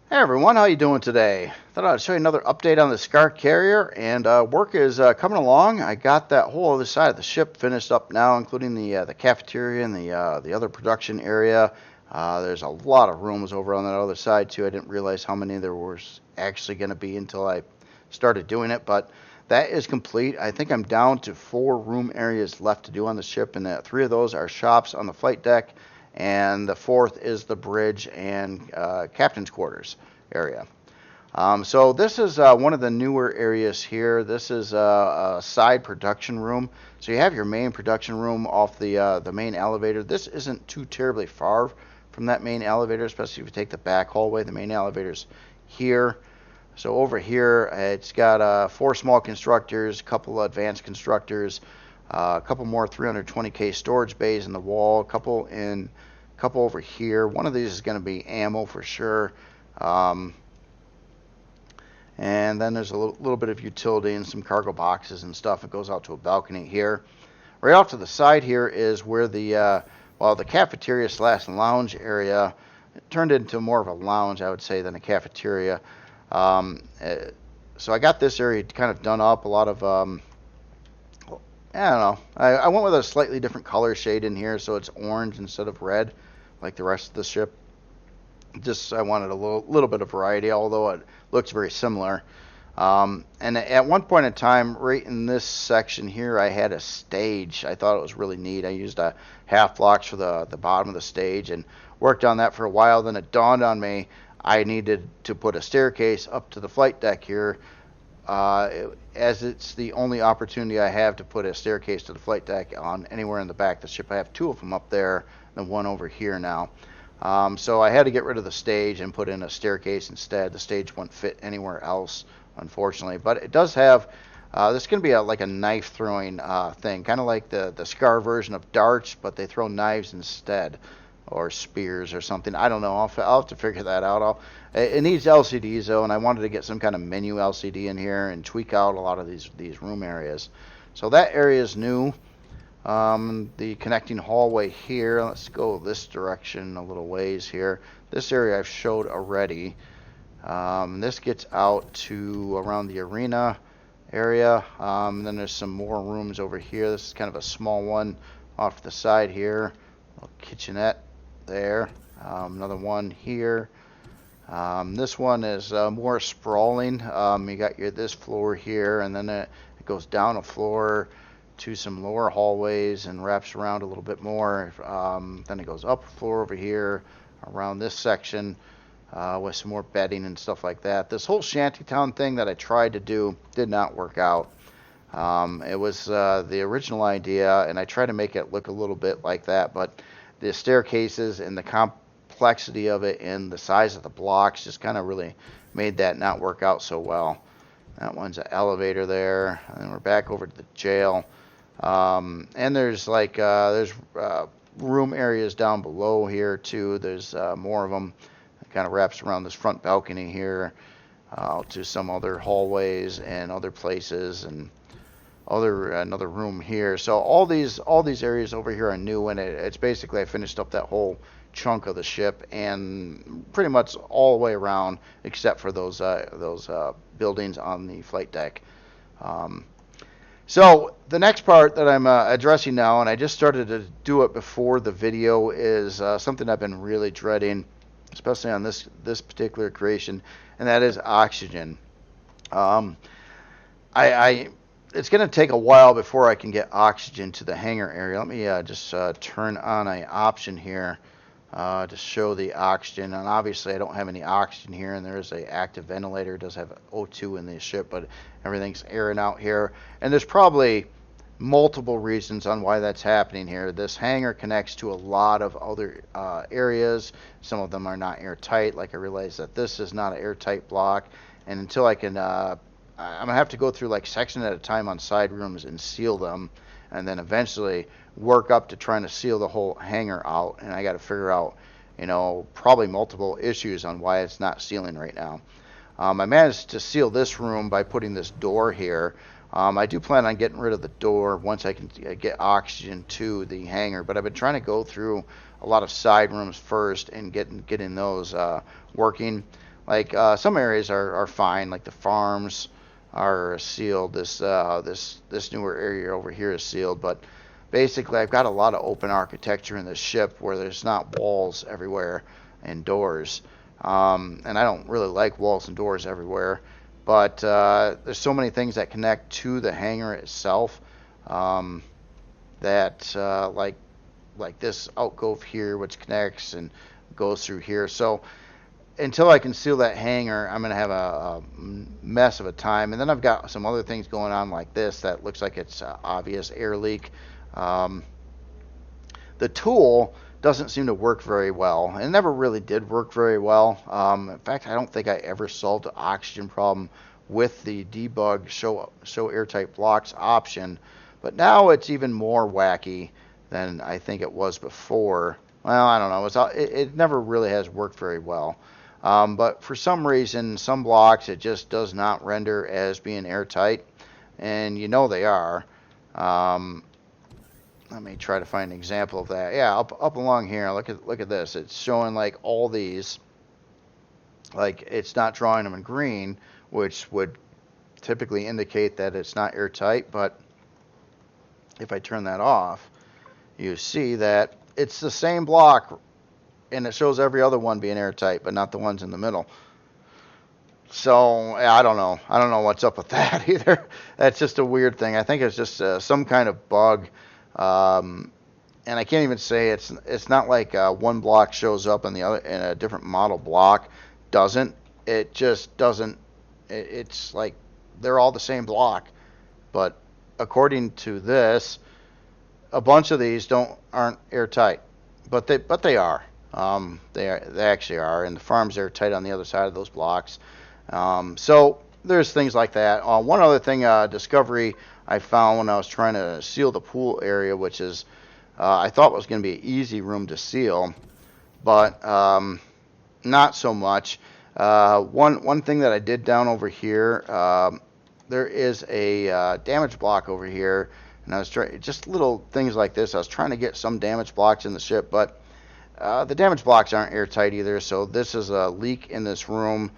Hey everyone, how you doing today? Thought I'd show you another update on the Skaar carrier, and work is coming along. I got that whole other side of the ship finished up now, including the cafeteria and the other production area. There's a lot of rooms over on that other side too. I didn't realize how many there was actually going to be until I started doing it, but that is complete. I think I'm down to 4 room areas left to do on the ship, and 3 of those are shops on the flight deck, and the 4th is the bridge and captain's quarters area. So this is one of the newer areas here. This is a side production room. So you have your main production room off the main elevator. This isn't too terribly far from that main elevator, especially if you take the back hallway. The main elevator's here. So over here, it's got 4 small constructors, a couple advanced constructors, a couple more 320K storage bays in the wall, a couple over here. One of these is going to be ammo for sure. And then there's a little bit of utility and some cargo boxes and stuff. It goes out to a balcony here. Right off to the side here is where the cafeteria slash lounge area, it turned into more of a lounge, I would say, than a cafeteria. So I got this area kind of done up. A lot of, I don't know. I went with a slightly different color shade in here, so it's orange instead of red, like the rest of the ship. Just I wanted a little bit of variety, although it looks very similar. And at one point in time, right in this section here, I had a stage. I thought it was really neat. I used half blocks for the bottom of the stage and worked on that for a while. Then it dawned on me I needed to put a staircase up to the flight deck here, as it's the only opportunity I have to put a staircase to the flight deck on anywhere in the back of the ship. I have 2 of them up there and 1 over here now. So I had to get rid of the stage and put in a staircase instead. The stage wouldn't fit anywhere else, unfortunately. But it does have, this is going to be like a knife throwing thing, kind of like the Skaar version of darts, but they throw knives instead, or spears or something. I don't know. I'll have to figure that out. It needs LCDs though, and I wanted to get some kind of menu LCD in here and tweak out a lot of these room areas. So that area is new. The connecting hallway here, let's go this direction a little ways here. This area I've showed already. This gets out to around the arena area. Then there's some more rooms over here. This is kind of a small one off the side here. A little kitchenette there. Another one here. This one is more sprawling. You got this floor here, and then it goes down a floor to some lower hallways and wraps around a little bit more. Then it goes up a floor over here around this section with some more bedding and stuff like that. This whole shantytown thing that I tried to do did not work out. It was the original idea, and I tried to make it look a little bit like that, but the staircases and the complexity of it and the size of the blocks just kind of really made that not work out so well. That one's an elevator there, and then we're back over to the jail. And there's room areas down below here too. There's more of them. It kind of wraps around this front balcony here to some other hallways and other places, and another room here. So all these areas over here are new, and it's basically I finished up that whole chunk of the ship and pretty much all the way around except for those buildings on the flight deck. So the next part that I'm addressing now, and I just started to do it before the video, is something I've been really dreading, especially on this particular creation, and that is oxygen. It's going to take a while before I can get oxygen to the hangar area. Let me just turn on an option here to show the oxygen. And obviously I don't have any oxygen here, and there is an active ventilator. It does have O2 in the ship, but everything's airing out here. And there's probably multiple reasons on why that's happening here. This hangar connects to a lot of other areas. Some of them are not airtight. Like I realize that this is not an airtight block, and until I can I'm gonna have to go through like section at a time on side rooms and seal them, and then eventually work up to trying to seal the whole hangar out. And I got to figure out, probably multiple issues on why it's not sealing right now. I managed to seal this room by putting this door here. I do plan on getting rid of the door once I can get oxygen to the hangar, but I've been trying to go through a lot of side rooms first and getting those working. Like some areas are fine, like the farms are sealed. This newer area over here is sealed, but basically I've got a lot of open architecture in this ship where there's not walls everywhere and doors. And I don't really like walls and doors everywhere, but there's so many things that connect to the hangar itself, that like this alcove here, which connects and goes through here. So until I can seal that hangar, I'm going to have a mess of a time. And then I've got some other things going on like this that looks like it's obvious air leak. The tool doesn't seem to work very well. It never really did work very well. In fact, I don't think I ever solved the oxygen problem with the debug show airtight blocks option. But now it's even more wacky than I think it was before. Well, I don't know. It never really has worked very well. But for some reason, some blocks, it just does not render as being airtight. And you know they are. Let me try to find an example of that. Yeah, up along here, look at this. It's showing like all these, like it's not drawing them in green, which would typically indicate that it's not airtight. But if I turn that off, you see that it's the same block, and it shows every other one being airtight, but not the ones in the middle. So I don't know. I don't know what's up with that either. That's just a weird thing. I think it's just some kind of bug. And I can't even say it's not like one block shows up and the other in a different model block doesn't. It just doesn't. It's like they're all the same block, but according to this, a bunch of these aren't airtight, but they are. They actually are, and the farm's airtight on the other side of those blocks. So there's things like that. One other thing, discovery I found when I was trying to seal the pool area, which is I thought was going to be an easy room to seal, but not so much. One thing that I did down over here, there is a damage block over here, and I was trying just little things like this. I was trying to get some damage blocks in the ship, but the damage blocks aren't airtight either. So this is a leak in this room,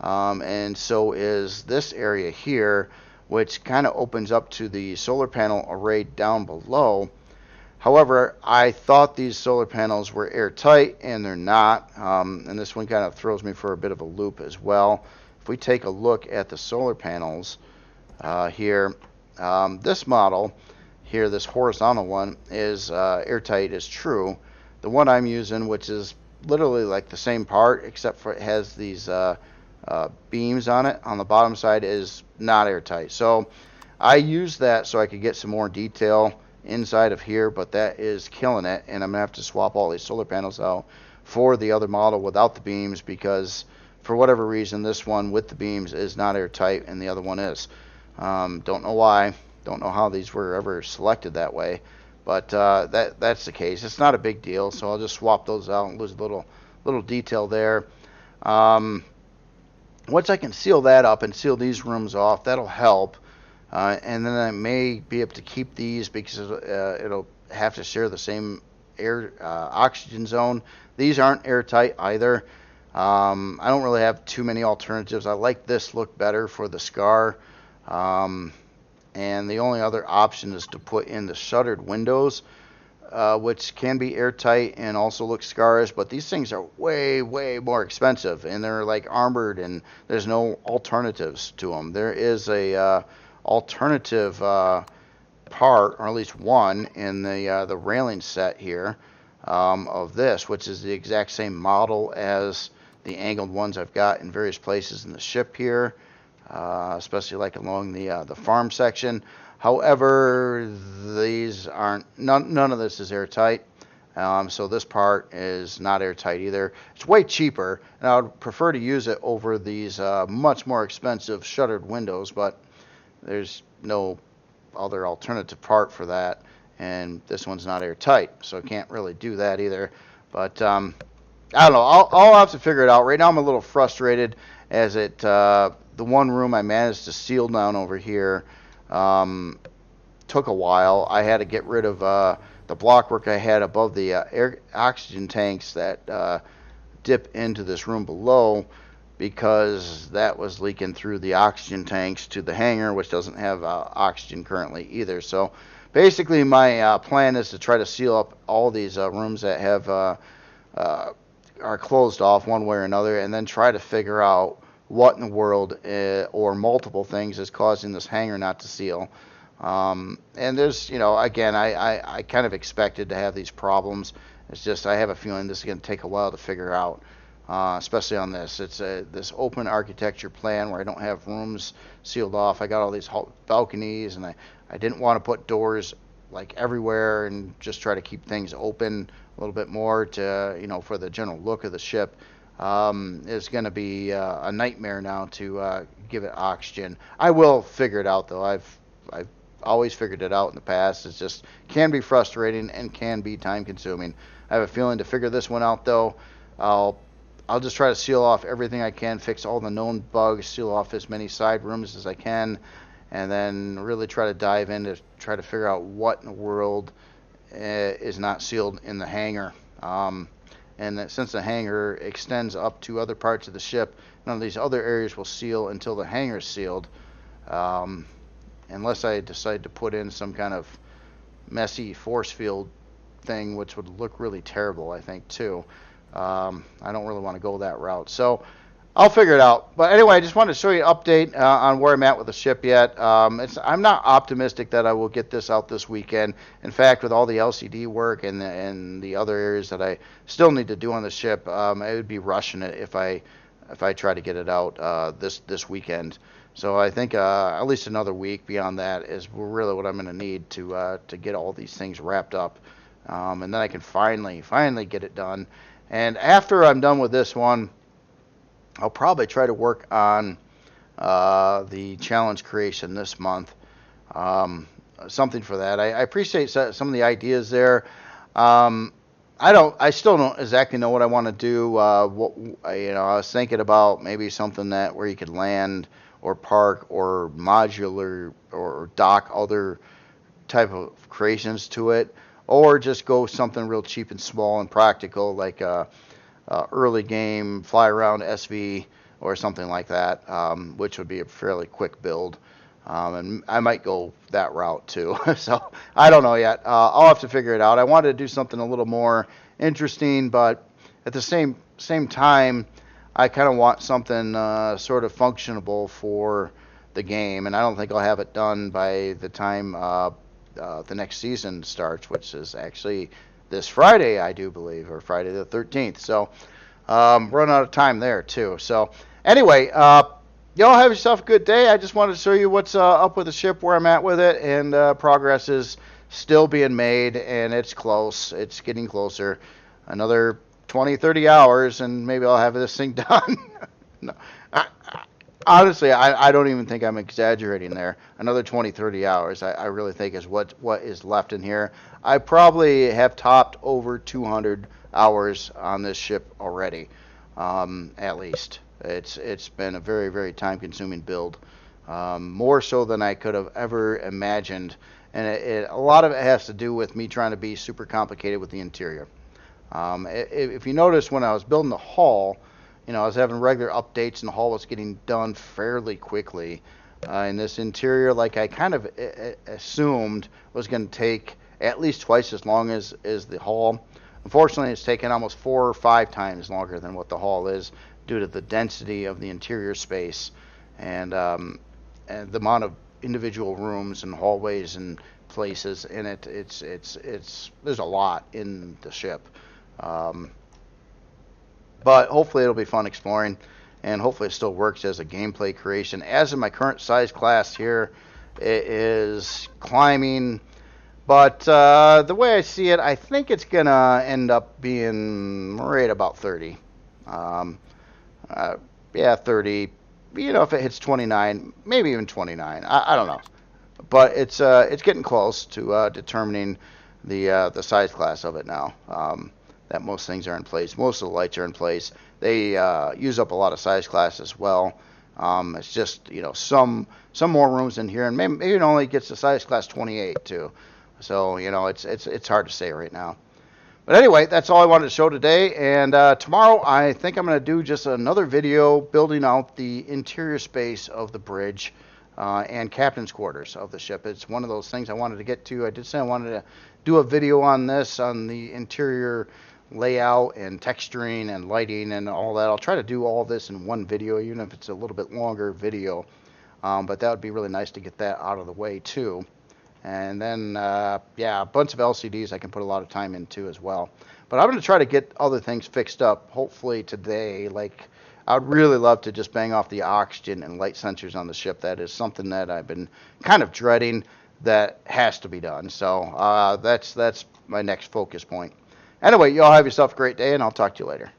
and so is this area here, which kind of opens up to the solar panel array down below. However, I thought these solar panels were airtight, and they're not. And this one kind of throws me for a bit of a loop as well. If we take a look at the solar panels here, this model here, this horizontal one, is airtight, is true. The one I'm using, which is literally like the same part, except for it has these beams on it on the bottom side, is not airtight. So I used that so I could get some more detail inside of here, but that is killing it, and I'm gonna have to swap all these solar panels out for the other model without the beams, because for whatever reason this one with the beams is not airtight and the other one is. Don't know why, don't know how these were ever selected that way, but that's the case. It's not a big deal, so I'll just swap those out and lose a little detail there. Once I can seal that up and seal these rooms off, that'll help. And then I may be able to keep these because it'll have to share the same air oxygen zone. These aren't airtight either. I don't really have too many alternatives. I like this look better for the Skaar. And the only other option is to put in the shuttered windows, which can be airtight and also look Skaarish, but these things are way more expensive, and they're like armored, and there's no alternatives to them. There is a alternative part, or at least one, in the railing set here of this, which is the exact same model as the angled ones I've got in various places in the ship here, especially like along the farm section. However, these aren't, none of this is airtight, so this part is not airtight either. It's way cheaper, and I would prefer to use it over these much more expensive shuttered windows, but there's no other alternative part for that, and this one's not airtight, so I can't really do that either. But I don't know. I'll have to figure it out. Right now I'm a little frustrated as the one room I managed to seal down over here took a while. I had to get rid of the block work I had above the air oxygen tanks that dip into this room below, because that was leaking through the oxygen tanks to the hangar, which doesn't have oxygen currently either. So basically my plan is to try to seal up all these rooms that have are closed off one way or another, and then try to figure out what in the world or multiple things is causing this hangar not to seal. And there's, again, I kind of expected to have these problems. It's just I have a feeling this is going to take a while to figure out, especially on this. It's this open architecture plan where I don't have rooms sealed off. I got all these balconies, and I didn't want to put doors like everywhere and just try to keep things open a little bit more to, for the general look of the ship. It's going to be a nightmare now to give it oxygen. I will figure it out, though. I've always figured it out in the past. It's just can be frustrating and can be time consuming. I have a feeling to figure this one out, though. I'll just try to seal off everything I can, fix all the known bugs, seal off as many side rooms as I can, and then really try to dive in to try to figure out what in the world is not sealed in the hangar. And that since the hangar extends up to other parts of the ship, none of these other areas will seal until the hangar is sealed. Unless I decide to put in some kind of messy force field thing, which would look really terrible, I think, too. I don't really want to go that route. So I'll figure it out. But anyway, I just wanted to show you an update on where I'm at with the ship yet. I'm not optimistic that I will get this out this weekend. In fact, with all the LCD work and the other areas that I still need to do on the ship, I would be rushing it if I try to get it out this weekend. So I think at least another week beyond that is really what I'm going to need to get all these things wrapped up, and then I can finally get it done. And after I'm done with this one, I'll probably try to work on the challenge creation this month. Something for that. I appreciate some of the ideas there. I still don't exactly know what I want to do. I was thinking about maybe something where you could land or park or modular or dock other type of creations to it, or just go something real cheap and small and practical like early game fly around SV or something like that, which would be a fairly quick build. And I might go that route too. So I don't know yet. I'll have to figure it out. I wanted to do something a little more interesting, but at the same time, I kind of want something sort of functionable for the game, and I don't think I'll have it done by the time the next season starts, which is actually this Friday, I do believe, or Friday the 13th. So run out of time there too. So anyway, y'all have yourself a good day. I just wanted to show you what's up with the ship, where I'm at with it, and progress is still being made, and it's close. It's getting closer. Another 20, 30 hours, and maybe I'll have this thing done. No, honestly, I don't even think I'm exaggerating there. Another 20, 30 hours, I really think is what is left in here. I probably have topped over 200 hours on this ship already, at least. It's been a very, very time-consuming build, more so than I could have ever imagined. And a lot of it has to do with me trying to be super complicated with the interior. If you notice, when I was building the hull, I was having regular updates, and the hull was getting done fairly quickly. And this interior, like I kind of assumed, was going to take at least twice as long as the hull. Unfortunately, it's taken almost 4 or 5 times longer than what the hull is, due to the density of the interior space and the amount of individual rooms and hallways and places in it. There's a lot in the ship. But hopefully it'll be fun exploring, and hopefully it still works as a gameplay creation. As in my current size class here, it is climbing, but the way I see it, I think it's going to end up being right about 30. Yeah, 30. If it hits 29, maybe even 29. I don't know. But it's getting close to determining the size class of it now. That most things are in place. Most of the lights are in place. They use up a lot of size class as well. It's just some more rooms in here, and maybe it only gets to size class 28 too. So it's hard to say right now. But But anyway, that's all I wanted to show today. And tomorrow, I think I'm going to do just another video building out the interior space of the bridge and captain's quarters of the ship. It's one of those things I wanted to get to. I did say I wanted to do a video on this, on the interior layout and texturing and lighting and all that. I'll try to do all this in one video, even if it's a little bit longer video. But that would be really nice to get that out of the way too. And then, yeah, a bunch of LCDs I can put a lot of time into as well. But I'm going to try to get other things fixed up, hopefully today. Like, I'd really love to just bang off the oxygen and light sensors on the ship. That is something that I've been kind of dreading that has to be done. So that's my next focus point. Anyway, you all have yourself a great day, and I'll talk to you later.